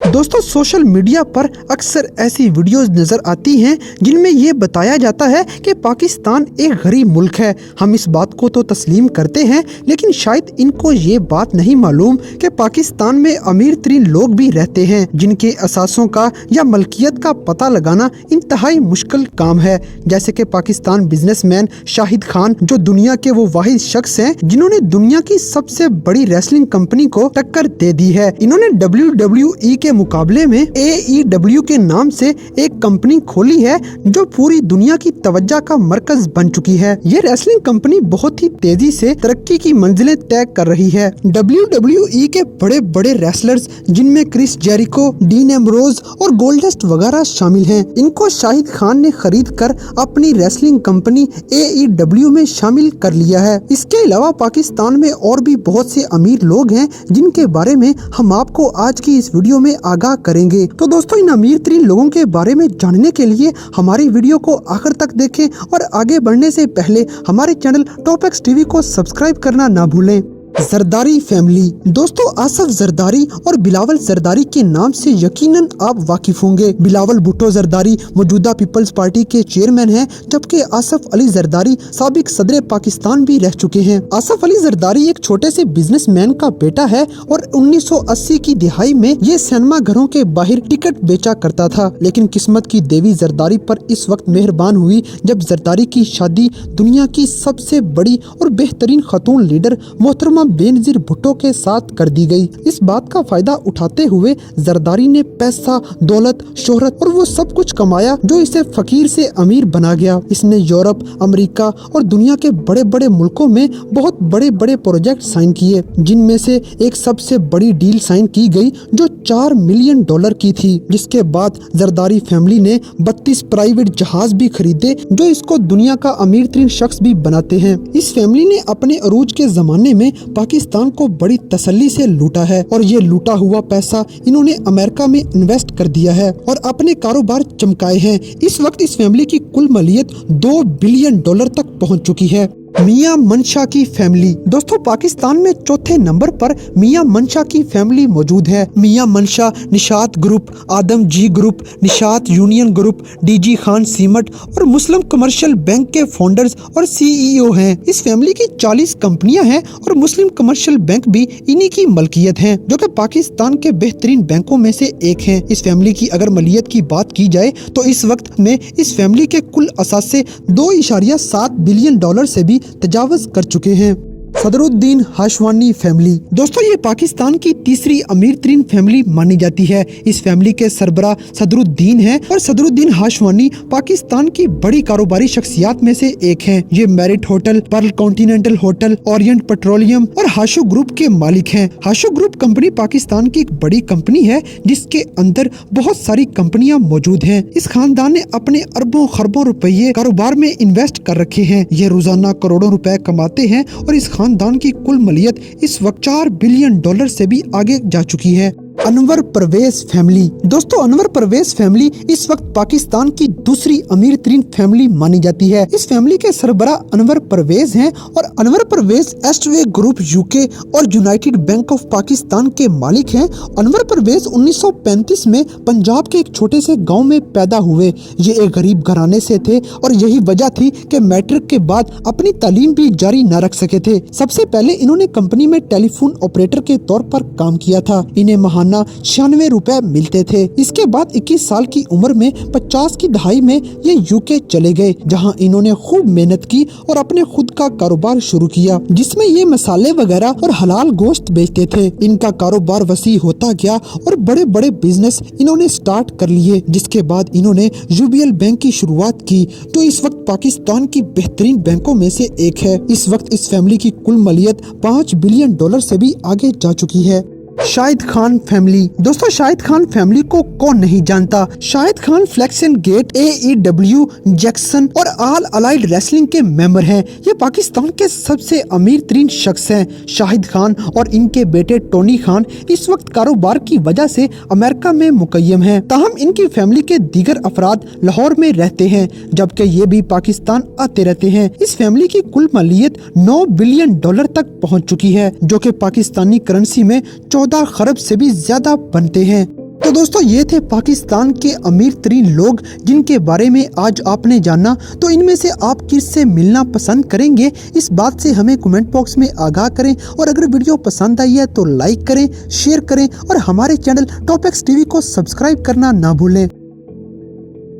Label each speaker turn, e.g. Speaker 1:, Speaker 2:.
Speaker 1: दोस्तों social media पर अक्सर ऐसी वीडियोस नजर आती हैं जिनमें ये बताया जाता है कि पाकिस्तान एक गरीब मुल्क है। हम इस बात को तो तस्लीम करते हैं, लेकिन शायद इनको ये बात नहीं मालूम कि पाकिस्तान में अमीर तरीन लोग भी रहते हैं जिनके असासों का या मलकियत का पता लगाना इंतहाई मुश्किल काम है। जैसे कि पाकिस्तान बिजनेसमैन शाहिद खान, जो दुनिया के वो वाहिद शख्स हैं जिन्होंने दुनिया की सबसे बड़ी रेसलिंग कंपनी को टक्कर दे दी है। इन्होंने WWE के मुकाबले में AEW के नाम से एक कंपनी खोली है जो पूरी दुनिया की तवज्जो का मरकज बन चुकी है। ये रेसलिंग कंपनी बहुत ही तेजी से तरक्की की मंजिलें तय कर रही है। WWE के बड़े बड़े रेसलर्स जिनमें क्रिस जेरिको, डीन एम्ब्रोज और गोल्डस्ट वगैरह शामिल हैं, इनको शाहिद खान ने खरीद कर अपनी रेसलिंग कंपनी AEW में शामिल कर लिया है। इसके अलावा पाकिस्तान में और भी बहुत से अमीर लोग हैं जिनके बारे में हम आपको आज की इस वीडियो में आगाह करेंगे। तो दोस्तों इन अमीर तरीन लोगों के बारे में जानने के लिए हमारी वीडियो को आखिर तक देखें और आगे बढ़ने से पहले हमारे चैनल टॉप एक्स टीवी को सब्सक्राइब करना ना भूलें। जरदारी फैमिली। दोस्तों आसफ जरदारी और बिलावल जरदारी के नाम से यकीनन आप वाकिफ होंगे। बिलावल भुट्टो जरदारी मौजूदा पीपल्स पार्टी के चेयरमैन हैं, जबकि आसफ अली जरदारी साबिक सदर पाकिस्तान भी रह चुके हैं। आसफ अली जरदारी एक छोटे से बिजनेसमैन का बेटा है और 1980 की दिहाई में ये सिनेमा घरों के बाहर टिकट बेचा करता था, लेकिन किस्मत की देवी जरदारी पर इस वक्त मेहरबान हुई जब जरदारी की शादी दुनिया की सबसे बड़ी और बेहतरीन खतून लीडर मोहतरमा बेनजीर भुट्टो के साथ कर दी गई। इस बात का फायदा उठाते हुए जरदारी ने पैसा, दौलत, शोहरत और वो सब कुछ कमाया जो इसे फकीर से अमीर बना गया। इसने यूरोप, अमेरिका और दुनिया के बड़े बड़े मुल्कों में बहुत बड़े बड़े प्रोजेक्ट साइन किए, जिनमें से एक सबसे बड़ी डील साइन की गई जो $4 मिलियन की थी। जिसके बाद जरदारी फैमिली ने 32 प्राइवेट जहाज भी खरीदे जो इसको दुनिया का अमीर तरीन शख्स भी बनाते हैं। इस फैमिली ने अपने अरूज के जमाने में पाकिस्तान को बड़ी तसल्ली से लूटा है और ये लूटा हुआ पैसा इन्होंने अमेरिका में इन्वेस्ट कर दिया है और अपने कारोबार चमकाए हैं। इस वक्त इस फैमिली की कुल मालियत $2 बिलियन तक पहुंच चुकी है। मियां मनशा की फैमिली। दोस्तों पाकिस्तान में चौथे नंबर पर मियां मनशा की फैमिली मौजूद है। Mian Mansha Nishat group, Adamjee group, Nishat union group, DG Khan cement और मुस्लिम कमर्शियल बैंक के फाउंडर्स और CEO हैं। इस फैमिली की 40 कंपनियां हैं और मुस्लिम कमर्शियल बैंक भी इन्हीं की मलकियत है, जो कि पाकिस्तान के बेहतरीन बैंकों में से एक है। इस फैमिली की अगर मालियत की बात की जाए तो इस वक्त में इस फैमिली के कुल असासे $2.7 बिलियन से भी तजावज कर चुके हैं। सदरुद्दीन हाशवानी फैमिली। दोस्तों ये पाकिस्तान की तीसरी अमीर तरीन फैमिली मानी जाती है। इस फैमिली के सरबरा सदरुद्दीन हैं और सदरुद्दीन हाशवानी पाकिस्तान की बड़ी कारोबारी शख्सियात में से एक हैं। ये merit hotel, Perl continental hotel, Orient petroleum और हाशो ग्रुप के मालिक हैं। हाशो ग्रुप कंपनी पाकिस्तान की एक बड़ी कंपनी है जिसके अंदर बहुत सारी कंपनियां मौजूद हैं। इस खानदान ने अपने अरबों खरबों रुपये कारोबार में इन्वेस्ट कर रखे हैं। ये रोजाना करोड़ों रुपए कमाते हैं और इस खानदान की कुल मालियत इस वक्त $4 बिलियन से भी आगे जा चुकी है। अनवर परवेज फैमिली। दोस्तों अनवर परवेज फैमिली इस वक्त पाकिस्तान की दूसरी अमीर तरीन फैमिली मानी जाती है। इस फैमिली के सरबरा अनवर परवेज हैं और अनवर परवेज एस्टवे ग्रुप UK और यूनाइटेड बैंक ऑफ पाकिस्तान के मालिक हैं। अनवर परवेज 1935 में पंजाब के एक छोटे से गांव में पैदा हुए। ये एक गरीब घराने से थे और यही वजह थी कि मैट्रिक के बाद अपनी तालीम भी जारी न रख सके थे। सबसे पहले इन्होंने कंपनी में टेलीफोन ऑपरेटर के तौर पर काम किया था। इन्हें महाना 96 रुपए मिलते थे। इसके बाद 21 साल की उम्र में 50 की दहाई में ये UK चले गए, जहां इन्होंने खूब मेहनत की और अपने खुद का कारोबार शुरू किया, जिसमें ये मसाले वगैरह और हलाल गोश्त बेचते थे। इनका कारोबार वसी होता गया और बड़े बड़े बिजनेस इन्होंने स्टार्ट कर लिए। जिसके बाद इन्होंने UBL बैंक की शुरुआत की, जो इस वक्त पाकिस्तान की बेहतरीन बैंकों में से एक है। इस वक्त इस फैमिली की कुल मालियत $5 बिलियन से भी आगे जा चुकी है। शाहिद खान फैमिली। दोस्तों शाहिद खान फैमिली को कौन नहीं जानता। Shahid Khan flex and gate, AEW, Jackson और ऑल अलाइड रेसलिंग के मेंबर हैं। ये पाकिस्तान के सबसे अमीर तरीन शख्स हैं। शाहिद खान और इनके बेटे टोनी खान इस वक्त कारोबार की वजह से अमेरिका में मुकय्यम हैं। ताहम इनकी फैमिली के दीगर अफराद लाहौर में रहते हैं, जबकि ये भी पाकिस्तान आते रहते हैं। इस फैमिली की कुल मालियत $9 बिलियन तक पहुँच चुकी है, जो कि पाकिस्तानी करेंसी में 14 खरब से भी ज्यादा बनते हैं। तो दोस्तों ये थे पाकिस्तान के अमीर तरीन लोग जिनके बारे में आज आपने जाना। तो इनमें से आप किससे मिलना पसंद करेंगे, इस बात से हमें कमेंट बॉक्स में आगाह करें। और अगर वीडियो पसंद आई है तो लाइक करें, शेयर करें और हमारे चैनल टॉप एक्स टीवी को सब्सक्राइब करना ना भूलें।